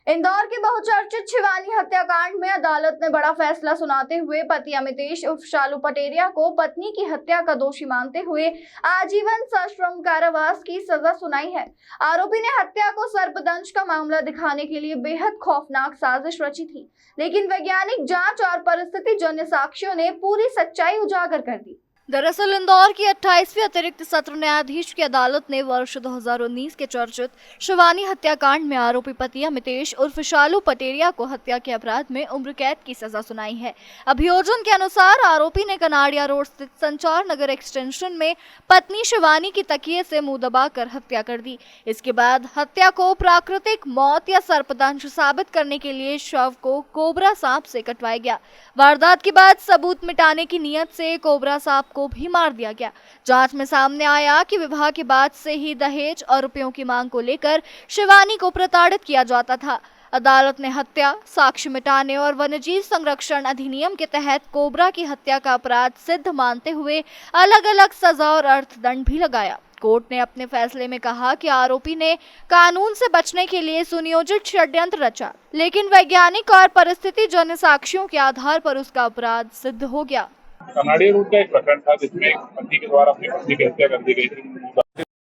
इंदौर के बहुचर्चित शिवानी हत्याकांड में अदालत ने बड़ा फैसला सुनाते हुए पति अमितेश उर्फ शालू पटेरिया को पत्नी की हत्या का दोषी मानते हुए आजीवन सश्रम कारावास की सजा सुनाई है। आरोपी ने हत्या को सर्पदंश का मामला दिखाने के लिए बेहद खौफनाक साजिश रची थी, लेकिन वैज्ञानिक जांच और परिस्थिति जन्य साक्ष्यों ने पूरी सच्चाई उजागर कर दी। दरअसल इंदौर की 28वीं अतिरिक्त सत्र न्यायाधीश की अदालत ने वर्ष 2019 के चर्चित शिवानी हत्याकांड में आरोपी पति अमितेश उर्फ शालू पटेरिया को हत्या के अपराध में उम्र कैद की सजा सुनाई है। अभियोजन के अनुसार आरोपी ने कनाड़िया रोड स्थित संचार नगर एक्सटेंशन में पत्नी शिवानी की तकिए से मुंह दबाकर हत्या कर दी। इसके बाद हत्या को प्राकृतिक मौत या सर्पदंश साबित करने के लिए शव को कोबरा सांप से कटवाया गया। वारदात के बाद सबूत मिटाने की नीयत से कोबरा सांप को भी मार दिया गया। जांच में सामने आया कि विवाह के बाद से ही दहेज और रुपयों की मांग को लेकर शिवानी को प्रताड़ित किया जाता था। अदालत ने हत्या, साक्ष्य मिटाने और वन्यजीव संरक्षण अधिनियम के तहत कोबरा की हत्या का अपराध सिद्ध मानते हुए अलग अलग सजा और अर्थदंड भी लगाया। कोर्ट ने अपने फैसले में कहा कि आरोपी ने कानून से बचने के लिए सुनियोजित षड्यंत्र रचा, लेकिन वैज्ञानिक और परिस्थिति जन्य साक्ष्यों के आधार पर उसका अपराध सिद्ध हो गया। कनाड़िया रोड का एक प्रकरण था जिसमें एक पति के द्वारा अपनी पत्नी की हत्या कर दी गई थी।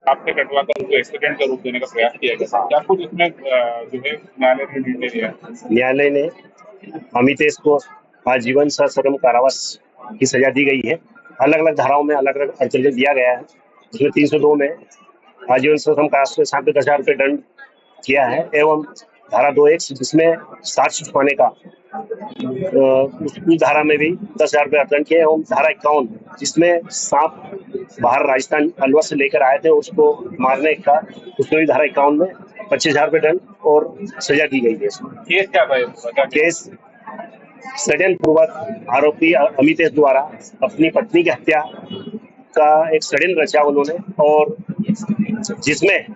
आपसे कटवाकर उसको एक्सीडेंट का रूप देने का प्रयास किया गया। क्या कुछ इसमें जो है न्यायालय ने निर्णय दिया? न्यायालय ने अमितेश को आजीवन सश्रम कारावास की सजा दी गई है। अलग अलग धाराओं में अलग अलग अर्थदंड दिया गया है। इसमें 302 में आजीवन सश्रम कारावास के साथ 10,000 रुपये दंड किया है एवं धारा 2(1) जिसमें साक्ष्य छुपाने का उस धारा में भी 10,000 रुपये दंड किया एवं धारा 51 जिसमें सांप बाहर राजस्थान अलवर से लेकर आए थे उसको मारने का, उसमें भी धारा 51 में 25,000 रुपये दंड और सजा दी गई है। केस क्या था? केस षड्यंत्र पूर्वक आरोपी अमितेश द्वारा अपनी पत्नी की हत्या का एक षड्यंत्र रचा उन्होंने, और जिसमें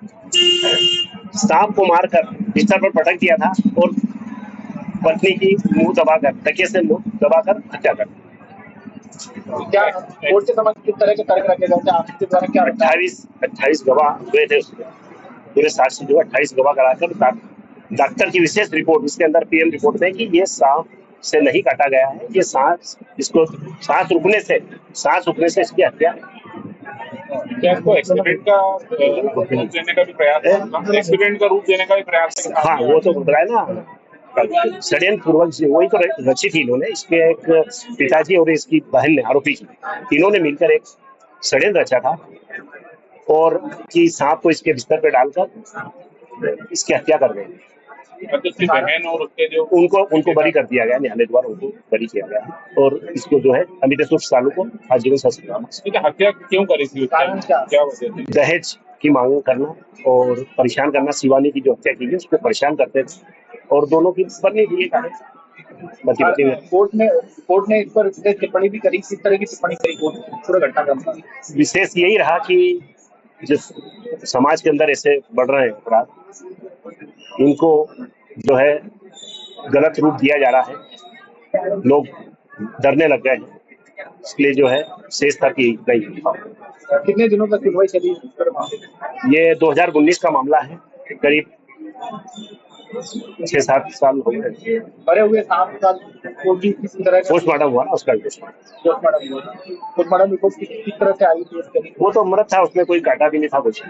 सांप को मारकर बिस्तर पर पटक दिया था और पत्नी की मुंह दबाकर, तकिए से मुंह दबाकर हत्या कर दी। क्या कोर्ट के समक्ष किस तरह के तर्क रखे गए थे? आपके द्वारा क्या 28 गवाह हुए थे उसमें, पूरे साक्ष्य जो 28 गवाह कराकर डॉक्टर की विशेष रिपोर्ट, इसके अंदर पीएम रिपोर्ट में कि ये सांप से नहीं काटा गया है, ये सांस रुकने से इसकी हत्या। क्या इसको एक्सीडेंट का रूप देने का भी प्रयास है? एक्सीडेंट का रूप देने का भी प्रयास है? हाँ, वो तो बताया ना, षड्यंत्र पूर्वक वही तो रची थी इन्होंने। इसके एक पिताजी और इसकी बहन ने, आरोपी की, तीनों ने मिलकर एक षड्यंत्र रचा था और कि सांप को इसके बिस्तर पर डालकर इसकी हत्या कर देंगे। बहन और उसके जो उनको बरी कर दिया गया, न्यायालय द्वारा उनको बरी किया गया और इसको जो है अमितेश उर्फ शालू को आजीवन सश्रम। हत्या क्यों करी थी? क्या वजह थी? दहेज की मांग करना और परेशान करना। शिवानी की जो हत्या की गई उसको परेशान करते थे और दोनों की बनी थी। कोर्ट ने इस पर टिप्पणी भी करी। किस तरह की टिप्पणी करी कोर्ट? पूरा घटनाक्रम विशेष यही रहा कि जिस समाज के अंदर ऐसे बढ़ रहे हैं अपराध, इनको जो है गलत रूप दिया जा रहा है, लोग डरने लग गए हैं, इसलिए जो है शेष था कि नहीं। कितने दिनों तक सुनवाई चली? ये 2019 का मामला है, करीब 6-7 साल हो गए। मरे हुए सांप का किसी तरह पोस्टमार्टम हुआ ना, उसका पोस्टमार्टम रिपोर्ट किस तरह से आई थी? वो तो मृत था, उसमें कोई काटा भी नहीं था कुछ।